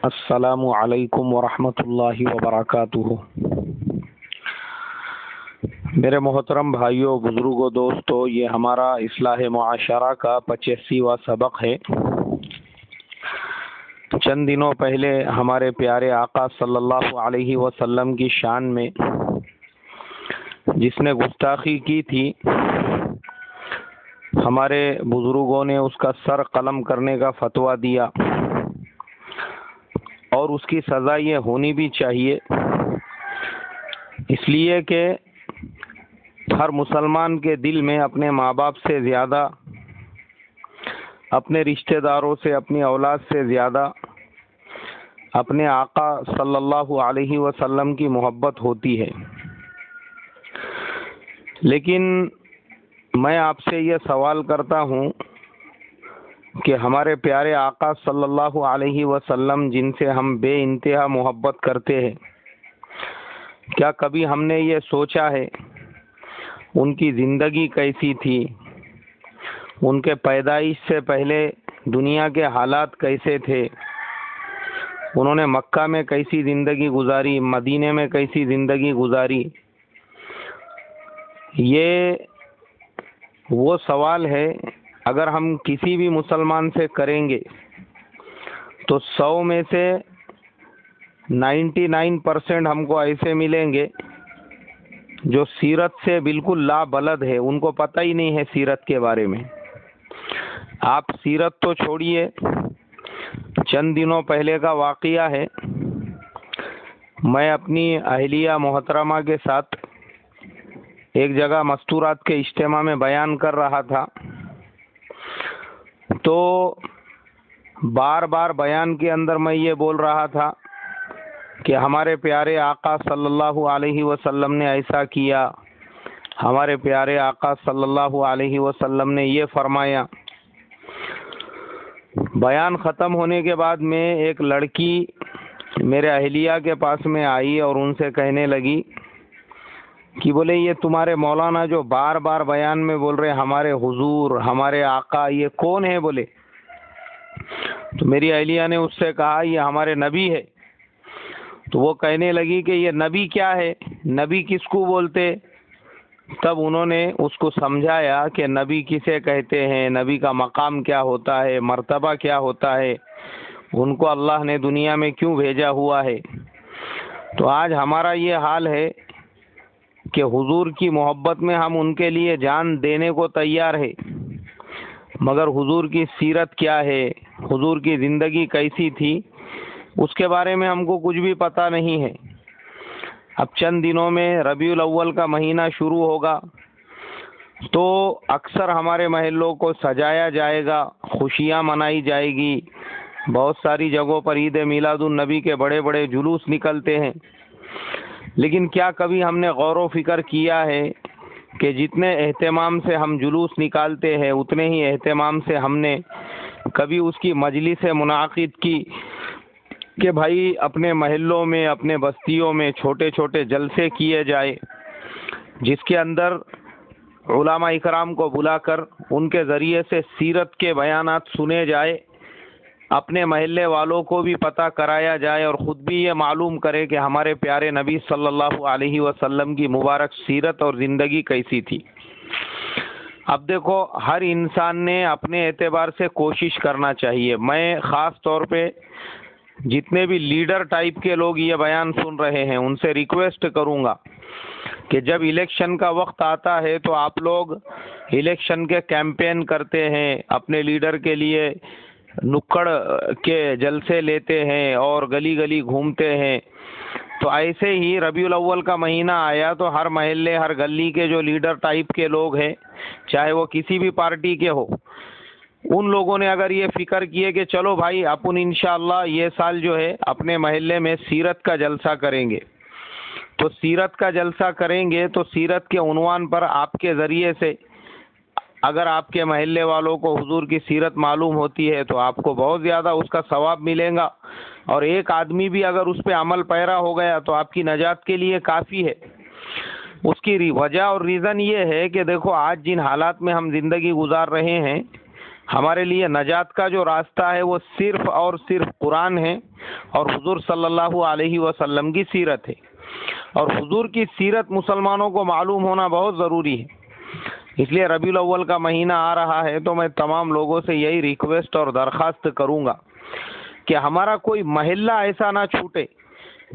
السلام علیکم ورحمۃ اللہ وبرکاتہ۔ میرے محترم بھائیوں، بزرگوں، دوستوں، یہ ہمارا اصلاح معاشرہ کا 85واں سبق ہے۔ چند دنوں پہلے ہمارے پیارے آقا صلی اللہ علیہ وسلم کی شان میں جس نے گستاخی کی تھی، ہمارے بزرگوں نے اس کا سر قلم کرنے کا فتویٰ دیا، اور اس کی سزا یہ ہونی بھی چاہیے، اس لیے کہ ہر مسلمان کے دل میں اپنے ماں باپ سے زیادہ، اپنے رشتہ داروں سے، اپنی اولاد سے زیادہ اپنے آقا صلی اللہ علیہ وسلم کی محبت ہوتی ہے۔ لیکن میں آپ سے یہ سوال کرتا ہوں کہ ہمارے پیارے آقا صلی اللہ علیہ وسلم جن سے ہم بے انتہا محبت کرتے ہیں، کیا کبھی ہم نے یہ سوچا ہے ان کی زندگی کیسی تھی، ان کے پیدائش سے پہلے دنیا کے حالات کیسے تھے، انہوں نے مکہ میں کیسی زندگی گزاری، مدینے میں کیسی زندگی گزاری؟ یہ وہ سوال ہے، اگر ہم کسی بھی مسلمان سے کریں گے تو 100 میں سے 99% ہم کو ایسے ملیں گے جو سیرت سے بالکل لا بلد ہے، ان کو پتہ ہی نہیں ہے سیرت کے بارے میں۔ آپ سیرت تو چھوڑیے، چند دنوں پہلے کا واقعہ ہے، میں اپنی اہلیہ محترمہ کے ساتھ ایک جگہ مستورات کے اجتماع میں بیان کر رہا تھا، تو بار بار بیان کے اندر میں یہ بول رہا تھا کہ ہمارے پیارے آقا صلی اللہ علیہ وسلم نے ایسا کیا، ہمارے پیارے آقا صلی اللہ علیہ وسلم نے یہ فرمایا۔ بیان ختم ہونے کے بعد میں ایک لڑکی میرے اہلیہ کے پاس میں آئی اور ان سے کہنے لگی کہ بولے یہ تمہارے مولانا جو بار بار بیان میں بول رہے ہمارے حضور، ہمارے آقا، یہ کون ہے بولے؟ تو میری اہلیہ نے اس سے کہا یہ ہمارے نبی ہے۔ تو وہ کہنے لگی کہ یہ نبی کیا ہے، نبی کس کو بولتے؟ تب انہوں نے اس کو سمجھایا کہ نبی کسے کہتے ہیں، نبی کا مقام کیا ہوتا ہے، مرتبہ کیا ہوتا ہے، ان کو اللہ نے دنیا میں کیوں بھیجا ہوا ہے۔ تو آج ہمارا یہ حال ہے کہ حضور کی محبت میں ہم ان کے لیے جان دینے کو تیار ہے، مگر حضور کی سیرت کیا ہے، حضور کی زندگی کیسی تھی، اس کے بارے میں ہم کو کچھ بھی پتہ نہیں ہے۔ اب چند دنوں میں ربیع الاول کا مہینہ شروع ہوگا، تو اکثر ہمارے محلوں کو سجایا جائے گا، خوشیاں منائی جائے گی، بہت ساری جگہوں پر عید میلاد النبی کے بڑے بڑے جلوس نکلتے ہیں۔ لیکن کیا کبھی ہم نے غور و فکر کیا ہے کہ جتنے اہتمام سے ہم جلوس نکالتے ہیں، اتنے ہی اہتمام سے ہم نے کبھی اس کی مجلس منعقد کی کہ بھائی اپنے محلوں میں، اپنے بستیوں میں چھوٹے چھوٹے جلسے کیے جائے، جس کے اندر علماء اکرام کو بلا کر ان کے ذریعے سے سیرت کے بیانات سنے جائے، اپنے محلے والوں کو بھی پتہ کرایا جائے، اور خود بھی یہ معلوم کرے کہ ہمارے پیارے نبی صلی اللہ علیہ وسلم کی مبارک سیرت اور زندگی کیسی تھی۔ اب دیکھو، ہر انسان نے اپنے اعتبار سے کوشش کرنا چاہیے۔ میں خاص طور پہ جتنے بھی لیڈر ٹائپ کے لوگ یہ بیان سن رہے ہیں ان سے ریکویسٹ کروں گا کہ جب الیکشن کا وقت آتا ہے تو آپ لوگ الیکشن کے کیمپین کرتے ہیں، اپنے لیڈر کے لیے نکڑ کے جلسے لیتے ہیں اور گلی گلی گھومتے ہیں، تو ایسے ہی ربیع الاول کا مہینہ آیا تو ہر محلے، ہر گلی کے جو لیڈر ٹائپ کے لوگ ہیں، چاہے وہ کسی بھی پارٹی کے ہو، ان لوگوں نے اگر یہ فکر کیے کہ چلو بھائی اپن انشاءاللہ یہ سال جو ہے اپنے محلے میں سیرت کا جلسہ کریں گے، تو سیرت کا جلسہ کریں گے تو سیرت کے عنوان پر آپ کے ذریعے سے اگر آپ کے محلے والوں کو حضور کی سیرت معلوم ہوتی ہے تو آپ کو بہت زیادہ اس کا ثواب ملے گا، اور ایک آدمی بھی اگر اس پہ عمل پیرا ہو گیا تو آپ کی نجات کے لیے کافی ہے۔ اس کی وجہ اور ریزن یہ ہے کہ دیکھو آج جن حالات میں ہم زندگی گزار رہے ہیں، ہمارے لیے نجات کا جو راستہ ہے وہ صرف اور صرف قرآن ہے اور حضور صلی اللہ علیہ وسلم کی سیرت ہے، اور حضور کی سیرت مسلمانوں کو معلوم ہونا بہت ضروری ہے۔ اس لیے ربیع الاول کا مہینہ آ رہا ہے تو میں تمام لوگوں سے یہی ریکویسٹ اور درخواست کروں گا کہ ہمارا کوئی محلہ ایسا نہ چھوٹے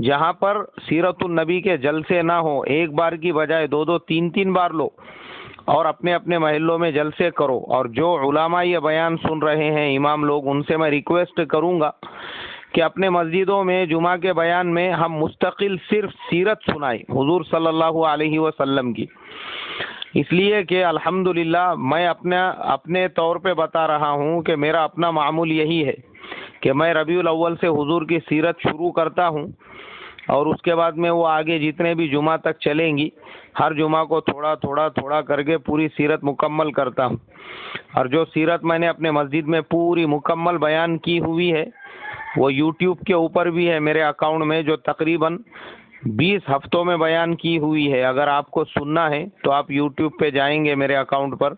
جہاں پر سیرت النبی کے جلسے نہ ہو، ایک بار کی بجائے دو دو تین تین بار لو اور اپنے اپنے محلوں میں جلسے کرو۔ اور جو علماء یہ بیان سن رہے ہیں، امام لوگ، ان سے میں ریکویسٹ کروں گا کہ اپنے مسجدوں میں جمعہ کے بیان میں ہم مستقل صرف سیرت سنائیں حضور صلی اللہ علیہ وسلم کی، اس لیے کہ الحمدللہ میں اپنے طور پہ بتا رہا ہوں کہ میرا اپنا معمول یہی ہے کہ میں ربیع الاول سے حضور کی سیرت شروع کرتا ہوں، اور اس کے بعد میں وہ آگے جتنے بھی جمعہ تک چلیں گی، ہر جمعہ کو تھوڑا تھوڑا تھوڑا کر کے پوری سیرت مکمل کرتا ہوں۔ اور جو سیرت میں نے اپنے مسجد میں پوری مکمل بیان کی ہوئی ہے وہ یوٹیوب کے اوپر بھی ہے میرے اکاؤنٹ میں، جو تقریباً 20 ہفتوں میں بیان کی ہوئی ہے۔ اگر آپ کو سننا ہے تو آپ یوٹیوب پہ جائیں گے میرے اکاؤنٹ پر،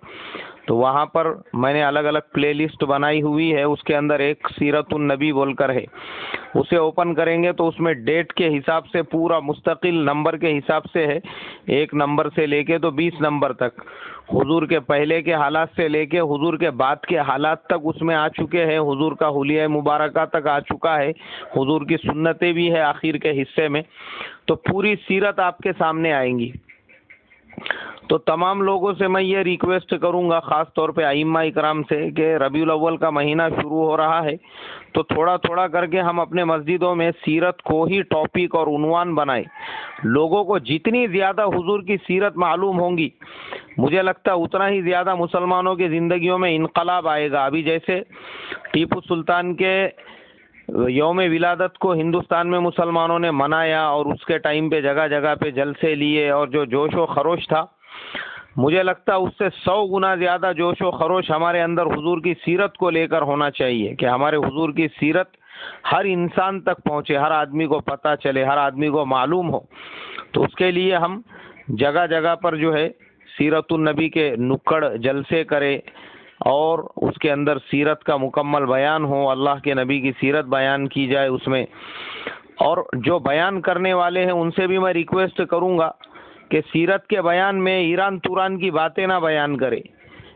تو وہاں پر میں نے الگ الگ پلے لسٹ بنائی ہوئی ہے، اس کے اندر ایک سیرت النبی بول کر ہے، اسے اوپن کریں گے تو اس میں ڈیٹ کے حساب سے پورا مستقل نمبر کے حساب سے ہے، 1 نمبر سے لے کے تو 20 نمبر تک، حضور کے پہلے کے حالات سے لے کے حضور کے بعد کے حالات تک اس میں آ چکے ہیں، حضور کا حلیہ مبارکہ تک آ چکا ہے، حضور کی سنتیں بھی ہے آخر کے حصے میں، تو پوری سیرت آپ کے سامنے آئیں گی۔ تو تمام لوگوں سے میں یہ ریکویسٹ کروں گا، خاص طور پہ ائمہ اکرام سے، کہ ربیع الاول کا مہینہ شروع ہو رہا ہے تو تھوڑا تھوڑا کر کے ہم اپنے مسجدوں میں سیرت کو ہی ٹاپک اور عنوان بنائیں۔ لوگوں کو جتنی زیادہ حضور کی سیرت معلوم ہوں گی، مجھے لگتا ہے اتنا ہی زیادہ مسلمانوں کی زندگیوں میں انقلاب آئے گا۔ ابھی جیسے ٹیپو سلطان کے یوم ولادت کو ہندوستان میں مسلمانوں نے منایا اور اس کے ٹائم پہ جگہ جگہ پہ جلسے لیے اور جو جوش و خروش تھا، مجھے لگتا ہے اس سے 100 گنا زیادہ جوش و خروش ہمارے اندر حضور کی سیرت کو لے کر ہونا چاہیے، کہ ہمارے حضور کی سیرت ہر انسان تک پہنچے، ہر آدمی کو پتہ چلے، ہر آدمی کو معلوم ہو۔ تو اس کے لیے ہم جگہ جگہ پر جو ہے سیرت النبی کے نکڑ جلسے کرے اور اس کے اندر سیرت کا مکمل بیان ہو، اللہ کے نبی کی سیرت بیان کی جائے اس میں۔ اور جو بیان کرنے والے ہیں ان سے بھی میں ریکویسٹ کروں گا کہ سیرت کے بیان میں ایران توران کی باتیں نہ بیان کرے،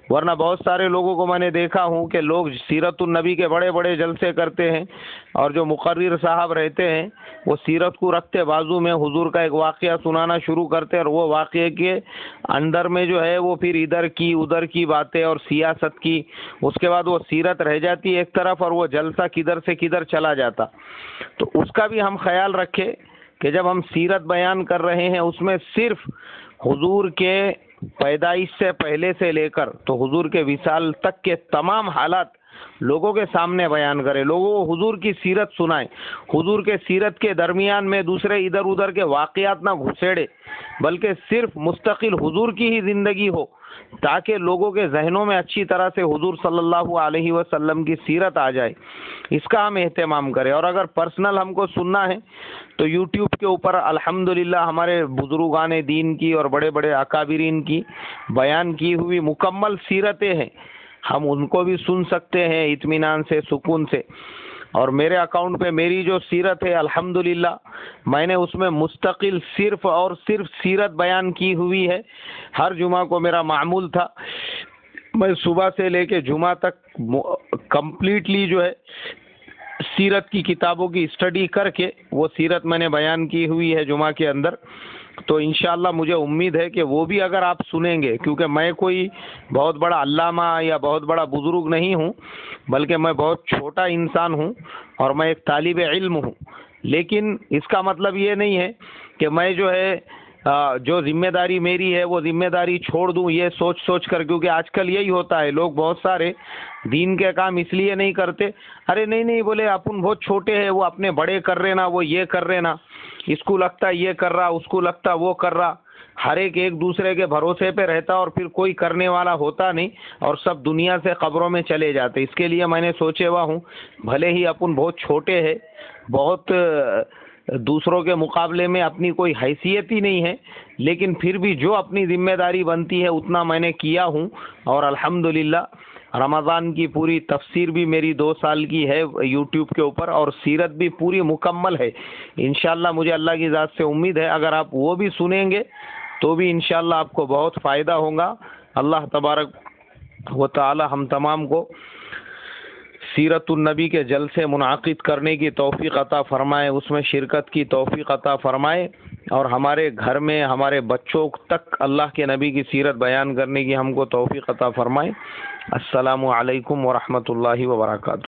ورنہ بہت سارے لوگوں کو میں نے دیکھا ہوں کہ لوگ سیرت النبی کے بڑے بڑے جلسے کرتے ہیں اور جو مقرر صاحب رہتے ہیں وہ سیرت کو رکھتے بازو میں، حضور کا ایک واقعہ سنانا شروع کرتے اور وہ واقعے کے اندر میں جو ہے وہ پھر ادھر کی ادھر کی باتیں اور سیاست کی، اس کے بعد وہ سیرت رہ جاتی ایک طرف اور وہ جلسہ کدھر سے کدھر چلا جاتا۔ تو اس کا بھی ہم خیال رکھیں کہ جب ہم سیرت بیان کر رہے ہیں اس میں صرف حضور کے پیدائش سے پہلے سے لے کر تو حضور کے وصال تک کے تمام حالات لوگوں کے سامنے بیان کرے، لوگوں کو حضور کی سیرت سنائے، حضور کے سیرت کے درمیان میں دوسرے ادھر ادھر کے واقعات نہ گھسیڑے، بلکہ صرف مستقل حضور کی ہی زندگی ہو، تاکہ لوگوں کے ذہنوں میں اچھی طرح سے حضور صلی اللہ علیہ وسلم کی سیرت آ جائے، اس کا ہم اہتمام کریں۔ اور اگر پرسنل ہم کو سننا ہے تو یوٹیوب کے اوپر الحمدللہ ہمارے بزرگان دین کی اور بڑے بڑے اکابرین کی بیان کی ہوئی مکمل سیرتیں ہیں، ہم ان کو بھی سن سکتے ہیں اطمینان سے، سکون سے۔ اور میرے اکاؤنٹ پہ میری جو سیرت ہے الحمدللہ میں نے اس میں مستقل صرف اور صرف سیرت بیان کی ہوئی ہے۔ ہر جمعہ کو میرا معمول تھا میں صبح سے لے کے جمعہ تک کمپلیٹلی جو ہے سیرت کی کتابوں کی اسٹڈی کر کے وہ سیرت میں نے بیان کی ہوئی ہے جمعہ کے اندر۔ تو انشاءاللہ مجھے امید ہے کہ وہ بھی اگر آپ سنیں گے، کیونکہ میں کوئی بہت بڑا علامہ یا بہت بڑا بزرگ نہیں ہوں، بلکہ میں بہت چھوٹا انسان ہوں اور میں ایک طالب علم ہوں، لیکن اس کا مطلب یہ نہیں ہے کہ میں جو ہے جو ذمہ داری میری ہے وہ ذمہ داری چھوڑ دوں یہ سوچ کر، کیونکہ آج کل یہی ہوتا ہے، لوگ بہت سارے دین کے کام اس لیے نہیں کرتے، ارے نہیں بولے اپن بہت چھوٹے ہیں، وہ اپنے بڑے کر رہے نا، وہ یہ کر رہے نا، اس کو لگتا یہ کر رہا، اس کو لگتا وہ کر رہا، ہر ایک دوسرے کے بھروسے پہ رہتا اور پھر کوئی کرنے والا ہوتا نہیں اور سب دنیا سے قبروں میں چلے جاتے۔ اس کے لیے میں نے سوچے ہوا ہوں، بھلے ہی اپن بہت چھوٹے ہیں، بہت دوسروں کے مقابلے میں اپنی کوئی حیثیت ہی نہیں ہے، لیکن پھر بھی جو اپنی ذمہ داری بنتی ہے اتنا میں نے کیا ہوں، اور الحمدللہ رمضان کی پوری تفسیر بھی میری 2 سال کی ہے یوٹیوب کے اوپر، اور سیرت بھی پوری مکمل ہے انشاءاللہ. مجھے اللہ کی ذات سے امید ہے اگر آپ وہ بھی سنیں گے تو بھی انشاءاللہ آپ کو بہت فائدہ ہوگا. اللہ تبارک و تعالی ہم تمام کو سیرت النبی کے جلسے منعقد کرنے کی توفیق عطا فرمائے، اس میں شرکت کی توفیق عطا فرمائے، اور ہمارے گھر میں ہمارے بچوں تک اللہ کے نبی کی سیرت بیان کرنے کی ہم کو توفیق عطا فرمائے. السلام علیکم ورحمۃ اللہ وبرکاتہ.